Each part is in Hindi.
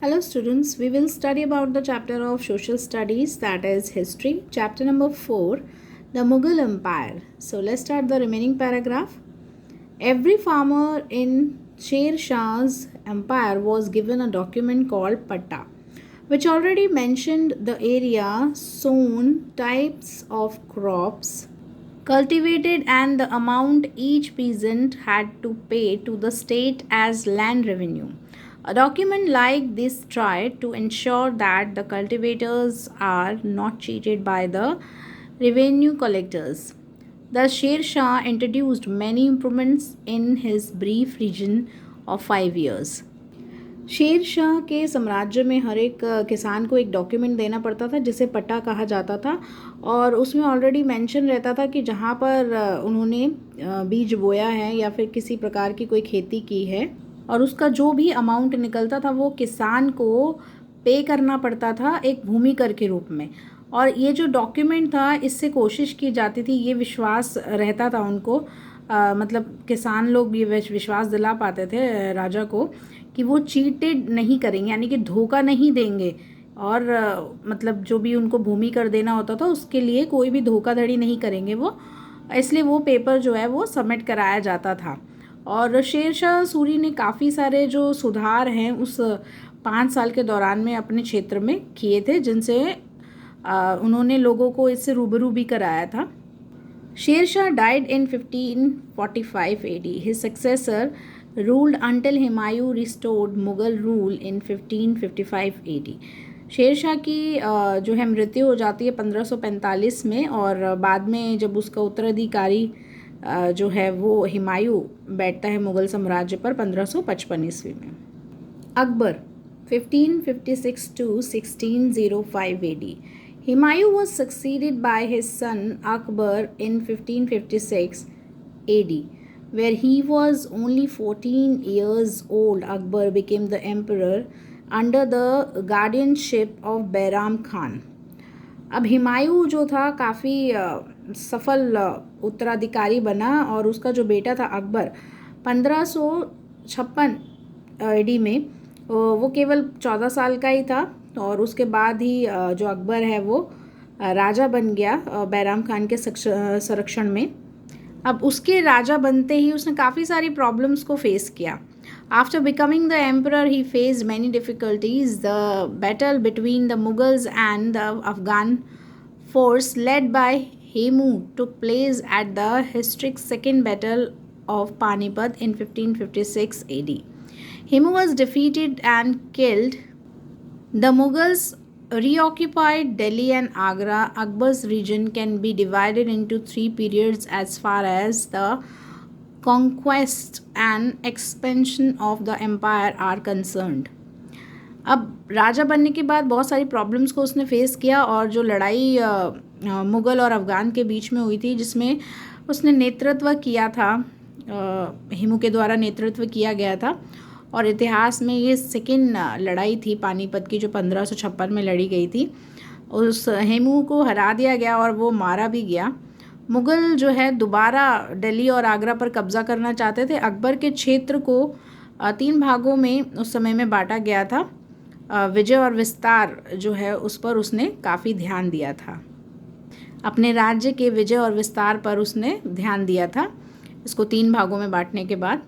Hello students, we will study about the chapter of social studies, that is history, chapter number 4, the Mughal Empire. So let's start the remaining paragraph. Every farmer in Sher Shah's empire was given a document called Patta, which already mentioned the area sown, types of crops cultivated, and the amount each peasant had to pay to the state as land revenue. A document like this tried to ensure that the cultivators are not cheated by the revenue collectors. Thus, Sher Shah introduced many improvements in his brief region of 5 years. Sher Shah के साम्राज्य में हर एक किसान को एक डॉक्यूमेंट देना पड़ता था जिसे पट्टा कहा जाता था और उसमें ऑलरेडी मेंशन रहता था कि जहाँ पर उन्होंने बीज बोया है या फिर किसी प्रकार की कोई खेती की है और उसका जो भी अमाउंट निकलता था वो किसान को पे करना पड़ता था एक भूमि कर के रूप में। और ये जो डॉक्यूमेंट था इससे कोशिश की जाती थी, ये विश्वास रहता था उनको, मतलब किसान लोग ये विश्वास दिला पाते थे राजा को कि वो चीटेड नहीं करेंगे, यानी कि धोखा नहीं देंगे और मतलब जो भी उनको भूमि कर देना होता था उसके लिए कोई भी धोखाधड़ी नहीं करेंगे वो, इसलिए वो पेपर जो है वो सबमिट कराया जाता था। और शेर शाह सूरी ने काफ़ी सारे जो सुधार हैं उस 5 साल के दौरान में अपने क्षेत्र में किए थे, जिनसे उन्होंने लोगों को इससे रूबरू भी कराया था। Sher Shah died in 1545 AD. His successor ruled until Humayun restored Mughal rule in 1555 AD. Sher Shah की जो है मृत्यु हो जाती है 1545 में और बाद में जब उसका उत्तराधिकारी जो है वो हुमायूं बैठता है मुग़ल साम्राज्य पर 1555 ईस्वी में। Akbar 1556 to 1605 AD. Humayun was succeeded by his son Akbar in 1556 AD. Where he was only 14 years old, Akbar became the emperor under the guardianship of Bairam Khan. अब हुमायूं जो था काफ़ी सफल उत्तराधिकारी बना और उसका जो बेटा था अकबर 1556 AD में वो केवल 14 साल का ही था और उसके बाद ही जो अकबर है वो राजा बन गया बैराम खान के संरक्षण में। अब उसके राजा बनते ही उसने काफ़ी सारी प्रॉब्लम्स को फेस किया। After becoming the emperor he faced many difficulties. The battle between the Mughals and the Afghan force led by Hemu took place at the historic second battle of Panipat in 1556 AD. Hemu was defeated and killed. The Mughals reoccupied Delhi and Agra. Akbar's region can be divided into 3 periods as far as the conquest and expansion of the empire are concerned. अब राजा बनने के बाद बहुत सारी प्रॉब्लम्स को उसने फेस किया और जो लड़ाई मुग़ल और अफ़गान के बीच में हुई थी जिसमें उसने नेतृत्व किया था, हेमू के द्वारा नेतृत्व किया गया था और इतिहास में ये सेकेंड लड़ाई थी पानीपत की जो 1556 में लड़ी गई थी। उस हेमू को हरा दिया गया और वो मारा भी गया। मुग़ल जो है दोबारा दिल्ली और आगरा पर कब्ज़ा करना चाहते थे। अकबर के क्षेत्र को 3 भागों में उस समय में बांटा गया था। विजय और विस्तार जो है उस पर उसने काफ़ी ध्यान दिया था। अपने राज्य के विजय और विस्तार पर उसने ध्यान दिया था इसको 3 भागों में बांटने के बाद।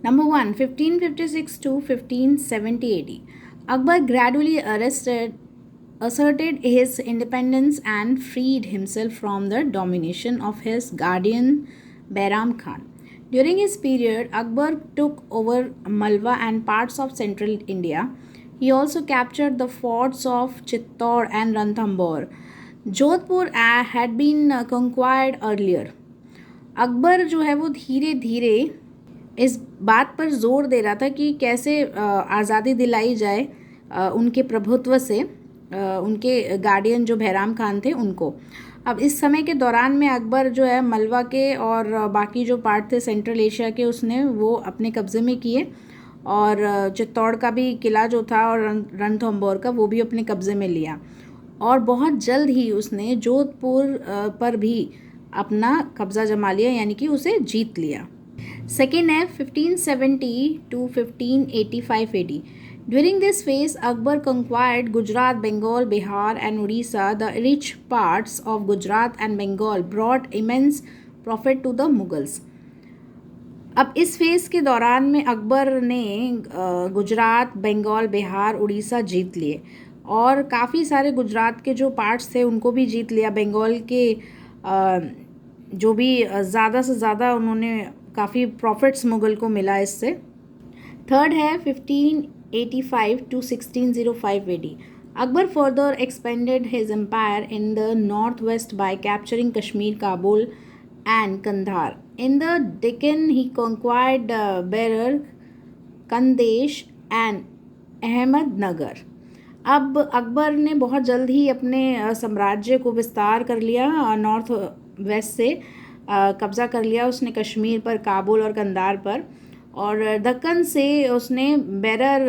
Number 1, 1556 to 1570 AD. Akbar gradually asserted his independence and freed himself from the domination of his guardian Bairam Khan. During his period, Akbar took over Malwa and parts of central India. He also captured the forts of Chittor and Ranthambore. Jodhpur had been conquered earlier. Akbar जो है वो धीरे धीरे इस बात पर जोर दे रहा था कि कैसे आज़ादी दिलाई जाए उनके प्रभुत्व से, उनके गार्डियन जो बैराम खान थे उनको। अब इस समय के दौरान में अकबर जो है मलवा के और बाकी जो पार्ट थे सेंट्रल एशिया के उसने वो अपने कब्ज़े में किए और चित्तौड़ का भी किला जो था और रणथंभौर का वो भी अपने कब्ज़े में लिया और बहुत जल्द ही उसने जोधपुर पर भी अपना कब्ज़ा जमा लिया, यानी कि उसे जीत लिया। सेकेंड है 1570 to 1585 AD. During this phase, Akbar conquered Gujarat, Bengal, Bihar, and Odisha. The rich parts of Gujarat and Bengal brought immense profit to the Mughals. अब इस फेज़ के दौरान में अकबर ने गुजरात, बंगाल, बिहार, उड़ीसा जीत लिए और काफ़ी सारे गुजरात के जो पार्ट्स थे उनको भी जीत लिया. बंगाल के जो भी ज़्यादा से ज़्यादा उन्होंने काफ़ी प्रॉफिट्स मुग़ल को मिला इससे. थर्ड है 1585 to 1605 AD. Akbar further expanded his empire in the northwest by capturing Kashmir, Kabul and Kandahar. In the Deccan, he conquered Berar, Kandesh and Ahmednagar. अब अकबर ने बहुत जल्द ही अपने साम्राज्य को विस्तार कर लिया. नॉर्थ वेस्ट से कब्ज़ा कर लिया उसने कश्मीर पर, काबुल और कंधार पर, और दक्कन से उसने बेरर,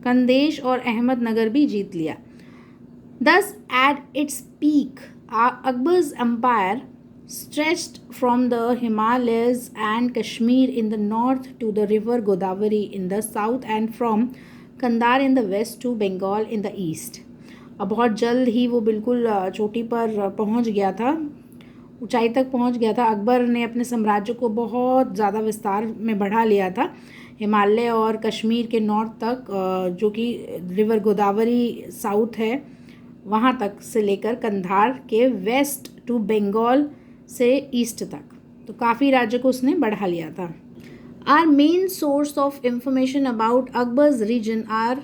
कंदेश और अहमदनगर भी जीत लिया. Thus, at its peak, Akbar's empire stretched from the Himalayas and Kashmir in the north to the river Godavari in the south and from Kandahar in the west to Bengal in the east. अब बहुत जल्द ही वो बिल्कुल चोटी पर पहुंच गया था, ऊंचाई तक पहुंच गया था. अकबर ने अपने साम्राज्य को बहुत ज़्यादा विस्तार में बढ़ा लिया था. हिमालय और कश्मीर के नॉर्थ तक, जो कि रिवर गोदावरी साउथ है वहाँ तक से लेकर कंधार के वेस्ट टू बंगाल से ईस्ट तक, तो काफ़ी राज्य को उसने बढ़ा लिया था. Are main source of information about Akbar's reign are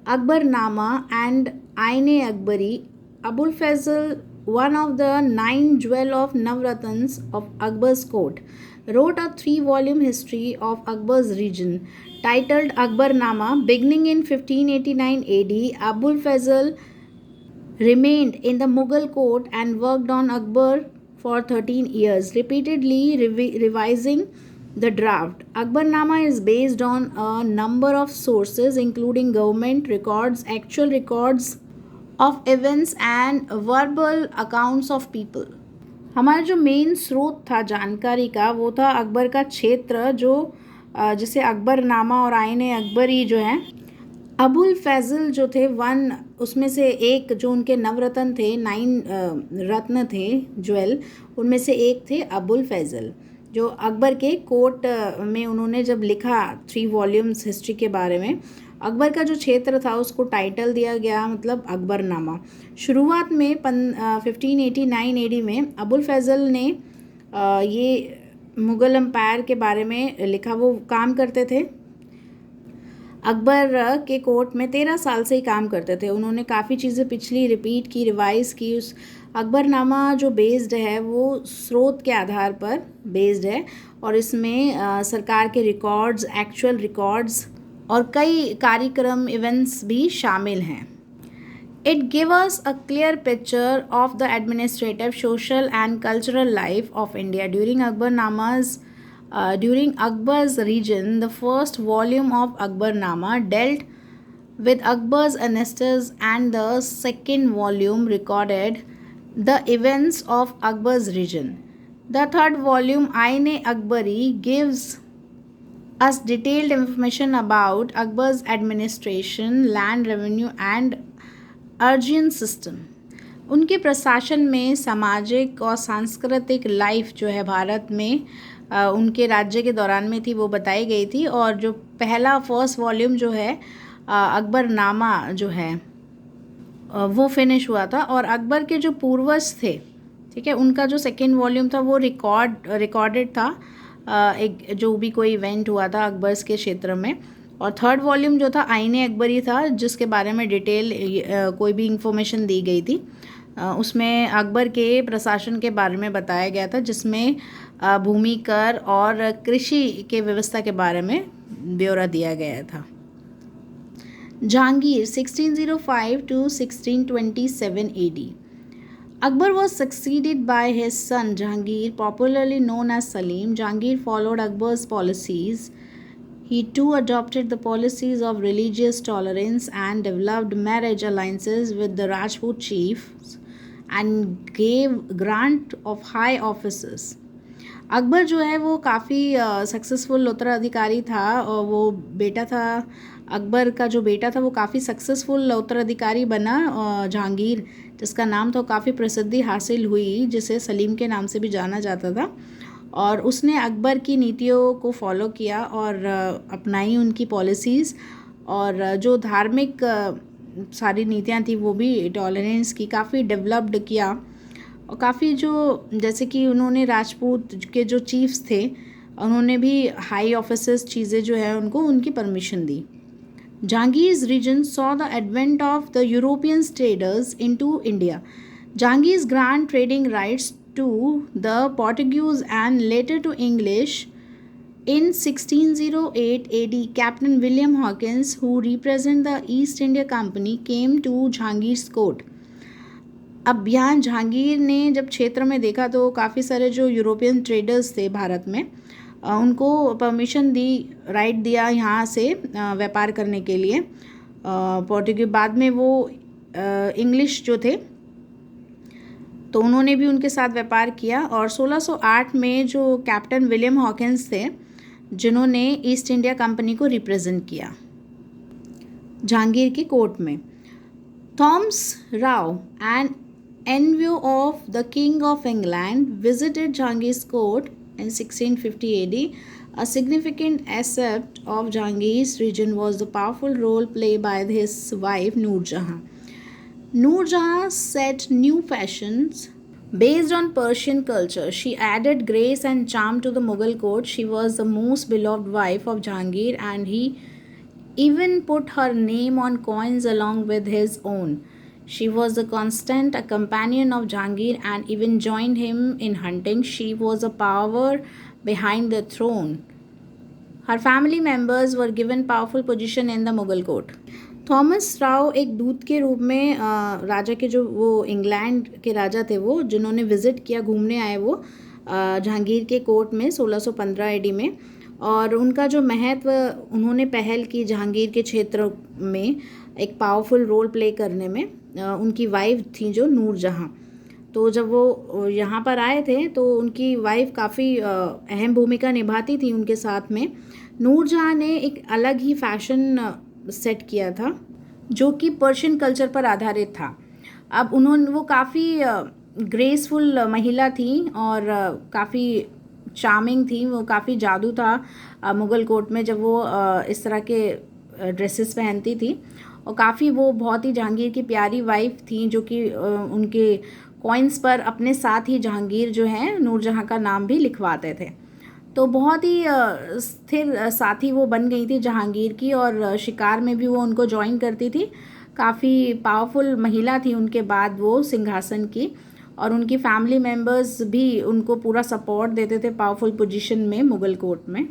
Akbarnama and Ain Akbari. Abul Faizal, one of the 9 jewel of Navratans of Akbar's court, wrote a 3-volume history of Akbar's region titled Akbarnama. Beginning in 1589 AD, Abul Fazl remained in the Mughal court and worked on Akbar for 13 years, repeatedly revising the draft. Akbarnama is based on a number of sources including government records, actual records of events and verbal accounts of people. हमारा जो मेन स्रोत था जानकारी का वो था अकबर का क्षेत्र, जो जिसे अकबरनामा और आईने अकबरी जो है. अबुल फैजल जो थे उसमें से एक, जो उनके नवरत्न थे, 9 रत्न थे ज्वेल, उनमें से एक थे अबुल फैजल, जो अकबर के कोर्ट में उन्होंने जब लिखा 3 वॉल्यूम्स हिस्ट्री के बारे में. अकबर का जो क्षेत्र था उसको टाइटल दिया गया, मतलब अकबरनामा. शुरुआत में 1589 AD में अबुल फैजल ने ये मुग़ल एम्पायर के बारे में लिखा. वो काम करते थे अकबर के कोर्ट में, 13 साल से ही काम करते थे. उन्होंने काफ़ी चीज़ें पिछली रिपीट की, रिवाइज़ की. उस अकबरनामा जो बेस्ड है वो स्रोत के आधार पर बेस्ड है और इसमें सरकार के रिकॉर्ड्स, एक्चुअल रिकॉर्ड्स और कई कार्यक्रम, इवेंट्स भी शामिल हैं. It give us a clear picture of the administrative, social and cultural life of India during Akbar's region. The first volume of Akbarnama dealt with Akbar's ancestors and the second volume recorded the events of Akbar's region. The third volume, Aine Akbari, gives us detailed information about Akbar's administration, land revenue and अर्जियन सिस्टम. उनके प्रशासन में सामाजिक और सांस्कृतिक लाइफ जो है भारत में उनके राज्य के दौरान में थी, वो बताई गई थी. और जो पहला फर्स्ट वॉल्यूम जो है अकबरनामा जो है वो फिनिश हुआ था. और अकबर के जो पूर्वज थे, ठीक है, उनका जो सेकेंड वॉल्यूम था वो रिकॉर्डेड था, एक जो भी कोई इवेंट हुआ था अकबर्स के क्षेत्र में. और थर्ड वॉल्यूम जो था आईने अकबरी था, जिसके बारे में डिटेल कोई भी इंफॉर्मेशन दी गई थी. उसमें अकबर के प्रशासन के बारे में बताया गया था, जिसमें भूमि कर और कृषि के व्यवस्था के बारे में ब्यौरा दिया गया था. Jahangir 1605 to 1627 AD. Akbar was succeeded by his son Jahangir, popularly known as Salim. Jahangir followed Akbar's policies. He too adopted the policies of religious tolerance and developed marriage alliances with the Rajput chiefs and gave grant of high offices. Akbar जो है वो काफ़ी सक्सेसफुल उत्तराधिकारी था और वो बेटा था अकबर का जो बेटा था वो काफ़ी सक्सेसफुल उत्तराधिकारी बना, जहांगीर जिसका नाम था, काफ़ी प्रसिद्धि हासिल हुई, जिसे सलीम के नाम से भी जाना जाता था। और उसने अकबर की नीतियों को फॉलो किया और अपनाई उनकी पॉलिसीज़, और जो धार्मिक सारी नीतियाँ थी वो भी टॉलरेंस की काफ़ी डेवलप्ड किया। और काफ़ी जो जैसे कि उन्होंने राजपूत के जो चीफ्स थे उन्होंने भी हाई ऑफिसर्स चीज़ें जो है उनको उनकी permission the. Jahangir's region saw the advent of the European traders into India. Jahangir's grant trading rights to the Portuguese and later to English. In 1608 AD, Captain William Hawkins, who represented the East India Company, came to Jahangir's court. अब यहाँ जहांगीर ने जब क्षेत्र में देखा तो काफ़ी सारे जो यूरोपियन ट्रेडर्स थे भारत में, उनको परमिशन दी, राइट दिया यहाँ से व्यापार करने के लिए। पोर्टुगीज बाद में वो इंग्लिश जो थे तो उन्होंने भी उनके साथ व्यापार किया। और 1608 में जो कैप्टन विलियम हॉकिंस थे जिन्होंने ईस्ट इंडिया कंपनी को रिप्रेजेंट किया जहांगीर की कोर्ट में, Thomas Rao and envoy of the King of England visited Jahangir's court in 1650 AD. A significant aspect of Jahangir's region was the powerful role played by his wife Noor Jahan. Noor Jahan set new fashions based on Persian culture. She added grace and charm to the Mughal court. She was the most beloved wife of Jahangir, and he even put her name on coins along with his own. She was a constant companion of Jahangir and even joined him in hunting. She was a power behind the throne. Her family members were given powerful position in the Mughal court. Thomas Rao एक दूत के रूप में राजा के जो वो इंग्लैंड के राजा थे वो जिन्होंने विज़िट किया, घूमने आए वो जहांगीर के कोर्ट में 1615 AD में। और उनका जो महत्व, उन्होंने पहल की जहांगीर के क्षेत्र में एक पावरफुल रोल प्ले करने में। उनकी वाइफ थी जो नूर जहाँ, तो जब वो यहाँ पर आए थे तो उनकी वाइफ काफ़ी अहम भूमिका निभाती थी उनके साथ में। नूर जहाँ ने एक अलग ही फैशन सेट किया था जो कि पर्शियन कल्चर पर आधारित था। अब वो काफ़ी ग्रेसफुल महिला थी और काफ़ी चार्मिंग थी, वो काफ़ी जादू था मुग़ल कोर्ट में जब वो इस तरह के ड्रेसेस पहनती थी। और काफ़ी वो बहुत ही जहांगीर की प्यारी वाइफ थी जो कि उनके कॉइन्स पर अपने साथ ही जहांगीर जो है नूरजहाँ का नाम भी लिखवाते थे। तो बहुत ही स्थिर साथी वो बन गई थी जहांगीर की, और शिकार में भी वो उनको ज्वाइन करती थी। काफ़ी पावरफुल महिला थी उनके बाद वो सिंहासन की, और उनकी फैमिली मेम्बर्स भी उनको पूरा सपोर्ट देते थे पावरफुल पोजीशन में मुग़ल कोर्ट में।